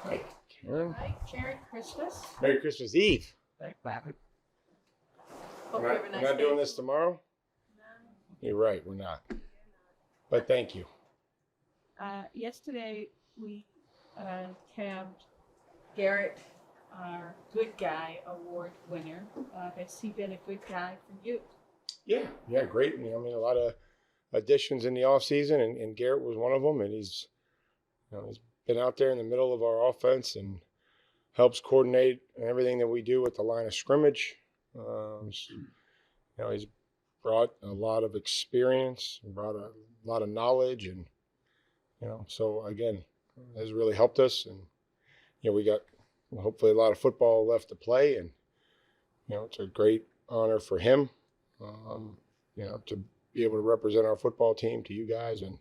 Hey, Karen. Merry Christmas. Merry Christmas Eve. Thanks, Patrick. Hope you have a nice We're not day. doing this tomorrow? No. You're right, we're not. But thank you. Yesterday we tabbed Garrett, our Good Guy Award winner. Has he been a good guy for you? Yeah, great. I mean, a lot of additions in the offseason, and Garrett was one of them. And he's been out there in the middle of our offense and helps coordinate everything that we do at the line of scrimmage. He's brought a lot of experience, brought a lot of knowledge, and so again, has really helped us. And we got hopefully a lot of football left to play, and it's a great honor for him, to be able to represent our football team to you guys and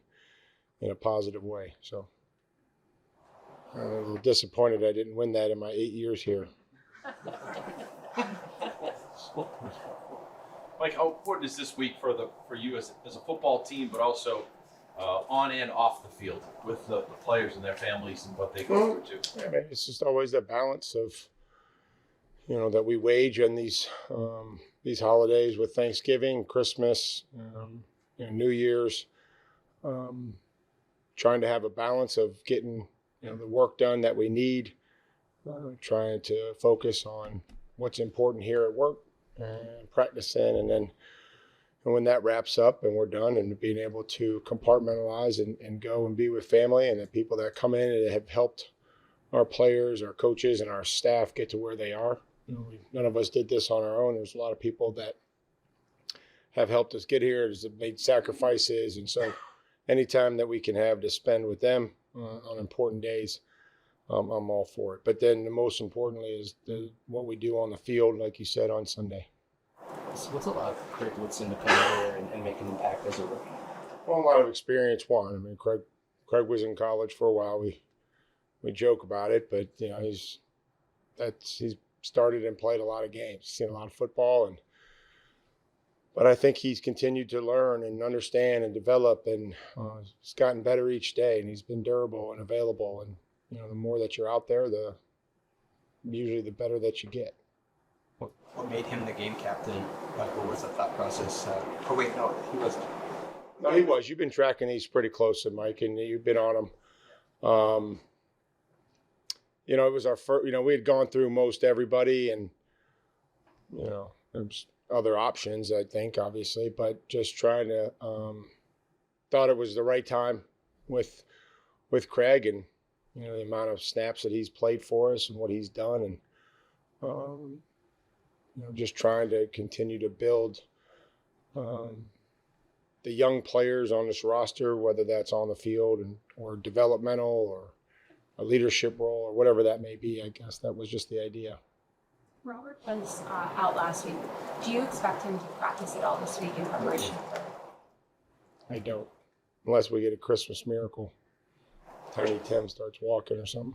in a positive way. So I'm a little disappointed I didn't win that in my 8 years here. Mike, how important is this week for you as a football team, but also on and off the field with the players and their families and what they go through too? Yeah, man, it's just always that balance of that we wage in these holidays with Thanksgiving, Christmas, New Year's, trying to have a balance of getting the work done that we need, trying to focus on what's important here at work and practicing, and then when that wraps up and we're done, and being able to compartmentalize and go and be with family and the people that come in and have helped our players, our coaches, and our staff get to where they are. None of us did this on our own. There's a lot of people that have helped us get here, have made sacrifices, and so anytime that we can have to spend with them on important days, I'm all for it. But then the most importantly is what we do on the field, like you said, on Sunday. So what's a lot of Craig Woodson to come here and make an impact as a rookie? Well, a lot of experience, one. I mean, Craig was in college for a while. We joke about it, but he's started and played a lot of games, seen a lot of football, but I think he's continued to learn and understand and develop, and he's gotten better each day, and he's been durable and available. And the more that you're out there, usually the better that you get. What made him the game captain? What was the thought process? He wasn't. No, he was. You've been tracking these pretty closely, Mike, and you've been on them. It was our first. We had gone through most everybody, and there's other options, I think, obviously, but just trying to thought it was the right time with Craig, and the amount of snaps that he's played for us and what he's done, and just trying to continue to build the young players on this roster, whether that's on the field or developmental or a leadership role or whatever that may be. I guess that was just the idea. Robert was out last week. Do you expect him to practice at all this week in preparation? I don't, unless we get a Christmas miracle. Tiny Tim starts walking or something.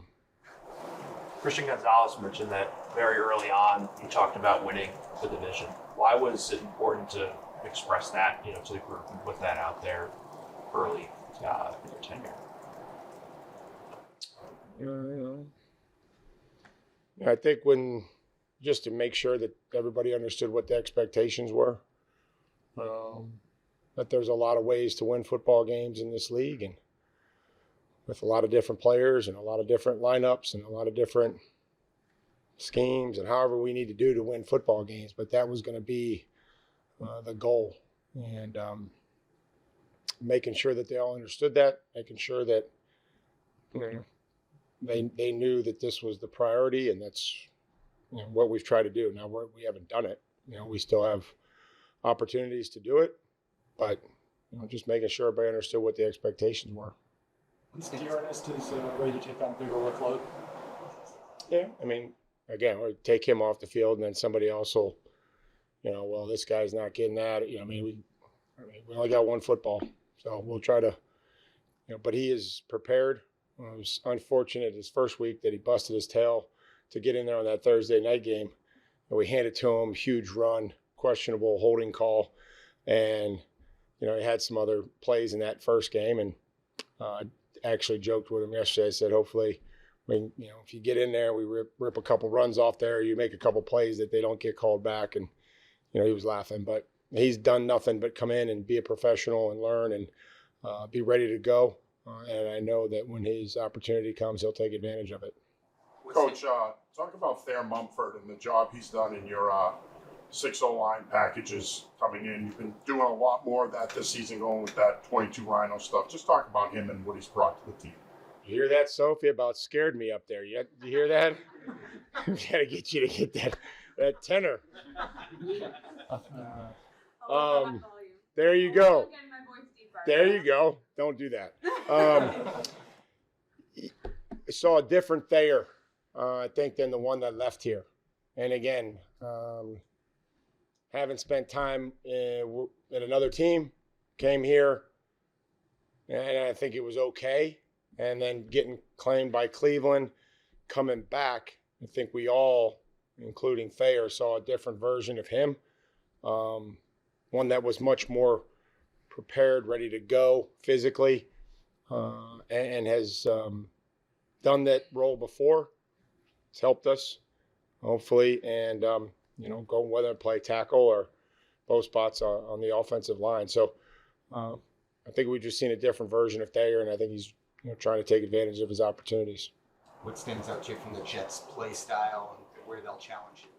Christian Gonzalez mentioned that very early on he talked about winning the division. Why was it important to express that, to the group and put that out there early in your tenure? I think just to make sure that everybody understood what the expectations were, that there's a lot of ways to win football games in this league, and with a lot of different players and a lot of different lineups and a lot of different schemes and however we need to do to win football games. But that was going to be the goal, and making sure that they all understood that, making sure that they knew that this was the priority, and that's what we've tried to do. Now we haven't done it. We still have opportunities to do it, but just making sure everybody understood what the expectations were. Ernest is ready to take on a bigger workload. Yeah, I mean, again, we take him off the field, and then somebody else will, well, this guy's not getting that. We only got one football, so we'll try to, but he is prepared. It was unfortunate his first week that he busted his tail to get in there on that Thursday night game. And we handed to him, huge run, questionable holding call, and he had some other plays in that first game, and actually joked with him yesterday. I said, hopefully if you get in there, we rip a couple runs off there, you make a couple plays that they don't get called back. And, he was laughing. But he's done nothing but come in and be a professional and learn and be ready to go. And I know that when his opportunity comes, he'll take advantage of it. Coach, talk about Thayer Mumford and the job he's done in your 6-0 line packages coming in. You've been doing a lot more of that this season, going with that 22 Rhino stuff. Just talk about him and what he's brought to the team. You hear that, Sophie? About scared me up there. You hear that? Gotta get you to get that tenor. There you go. There you go. Don't do that. I saw a different Thayer, I think, than the one that left here. And again, having spent time at another team, came here, and I think it was okay. And then getting claimed by Cleveland, coming back, I think we all, including Thayer, saw a different version of him. One that was much more prepared, ready to go physically, and has done that role before. It's helped us, hopefully, and go whether play tackle or both spots on the offensive line. So I think we've just seen a different version of Thayer, and I think he's trying to take advantage of his opportunities. What stands out to you from the Jets' play style and where they'll challenge you?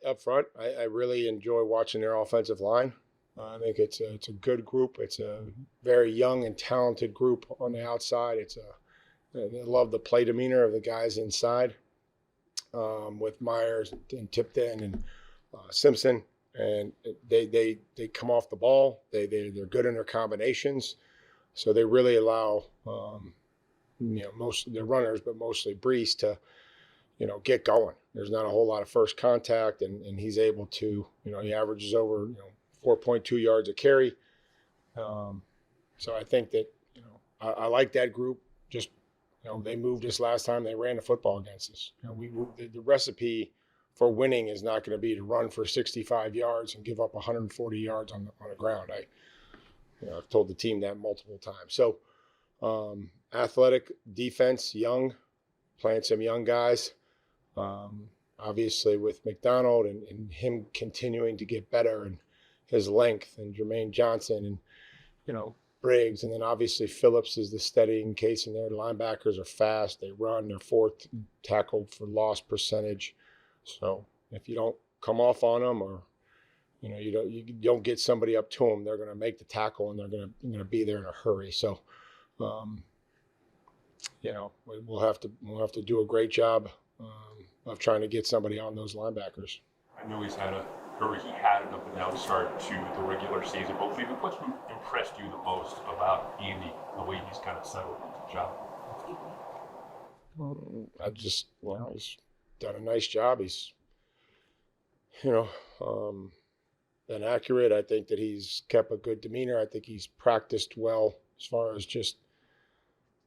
Up front, I really enjoy watching their offensive line. I think it's a good group. It's a very young and talented group on the outside. They love the play demeanor of the guys inside, with Myers and Tipton and Simpson, and they come off the ball. They're good in their combinations, so they really allow most of their runners, but mostly Brees, to get going. There's not a whole lot of first contact, and he's able to he averages over 4.2 yards a carry. So I think that I like that group. Just they moved us last time. They ran the football against us. The recipe for winning is not going to be to run for 65 yards and give up 140 yards on the ground. I've told the team that multiple times. So athletic defense, young, playing some young guys. Obviously with McDonald and him continuing to get better, and his length, and Jermaine Johnson and Briggs, and then obviously Phillips is the steadying case in there. The linebackers are fast. They run. They're fourth tackled for loss percentage. So if you don't come off on them, or you don't get somebody up to them, they're going to make the tackle, and they're going to be there in a hurry. So we'll have to do a great job of trying to get somebody on those linebackers. I know he had an up and down start to the regular season, but what's impressed you the most about Andy, the way he's kind of settled into the job? He's done a nice job. He's, been accurate. I think that he's kept a good demeanor. I think he's practiced well as far as just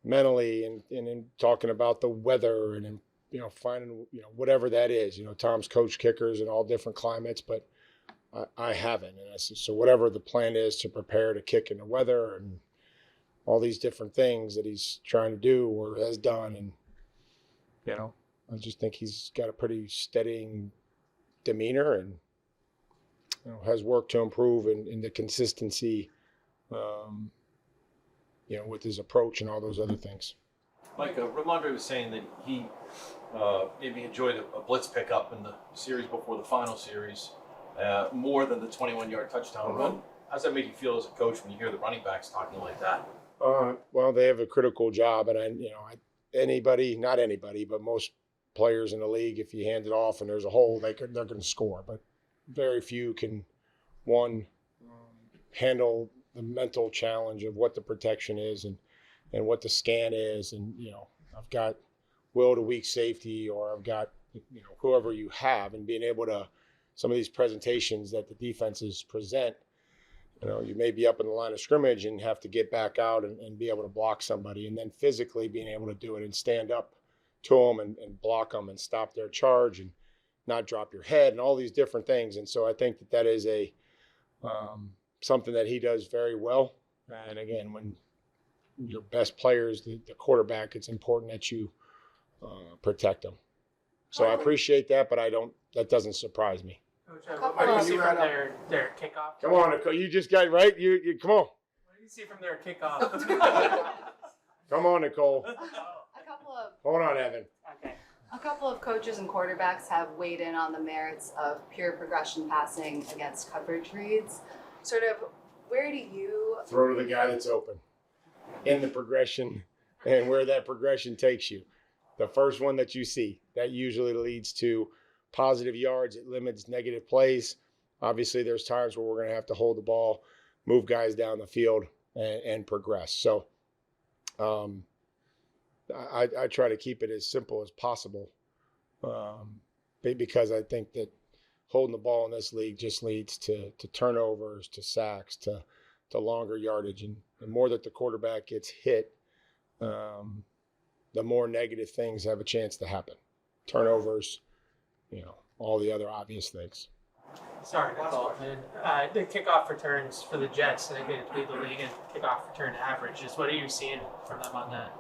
mentally and in talking about the weather and finding, whatever that is. Tom's coached kickers in all different climates, but I haven't. And I said, so whatever the plan is to prepare to kick in the weather and all these different things that he's trying to do or has done. And, I just think he's got a pretty steadying demeanor and, has work to improve in the consistency, with his approach and all those other things. Mike, Ramondre was saying that he maybe enjoyed a blitz pickup in the series before the final series more than the 21-yard touchdown run. How does that make you feel as a coach when you hear the running backs talking like that? Well, they have a critical job, and not anybody, but most players in the league, if you hand it off and there's a hole, they're going to score. But very few can, handle the mental challenge of what the protection is and what the scan is. And, I've got will to weak safety, or I've got, whoever you have, and being able to, some of these presentations that the defenses present, you may be up in the line of scrimmage and have to get back out and be able to block somebody, and then physically being able to do it and stand up to them and block them and stop their charge and not drop your head and all these different things. And so I think that is a something that he does very well. And again, when your best player is the quarterback, it's important that you protect them. So I appreciate that, but that doesn't surprise me. Coach, what do you see from their kickoff? Come on, Nicole, you just got right. You come on. What do you see from their kickoff? Come on, Nicole. A couple of Hold on, Evan. Okay. A couple of coaches and quarterbacks have weighed in on the merits of pure progression passing against coverage reads. Sort of, where do you Throw to the guy that's open in the progression and where that progression takes you. The first one that you see, that usually leads to positive yards. It limits negative plays. Obviously, there's times where we're going to have to hold the ball, move guys down the field, and progress. So I try to keep it as simple as possible because I think that holding the ball in this league just leads to turnovers, to sacks, to longer yardage. And the more that the quarterback gets hit, the more negative things have a chance to happen. Turnovers, all the other obvious things. Sorry, Nicole. The kickoff returns for the Jets, I think they lead the league in kickoff return averages. What are you seeing from them on that?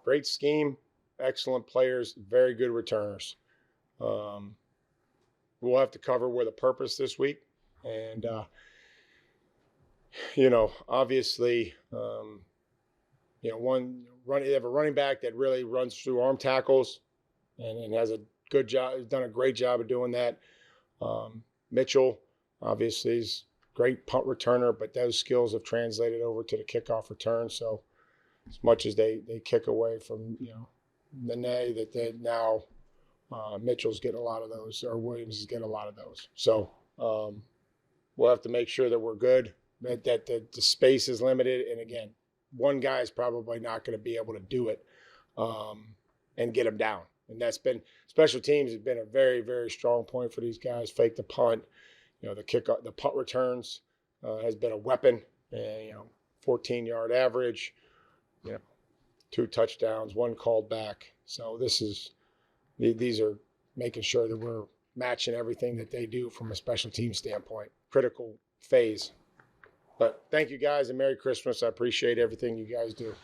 Great scheme, excellent players, very good returners. We'll have to cover with a purpose this week. And, obviously, they have a running back that really runs through arm tackles and has a good job, has done a great job of doing that. Mitchell, obviously, is a great punt returner, but those skills have translated over to the kickoff return. So as much as they kick away from, the nay, that they now Mitchell's getting a lot of those, or Williams is getting a lot of those. So we'll have to make sure that we're good, that the space is limited. And again, one guy is probably not going to be able to do it and get them down. And that's been special teams has been a very, very strong point for these guys. Fake the punt, the punt returns has been a weapon. 14-yard average, 2 touchdowns, 1 called back. So these are making sure that we're matching everything that they do from a special team standpoint. Critical phase. But thank you guys and Merry Christmas. I appreciate everything you guys do.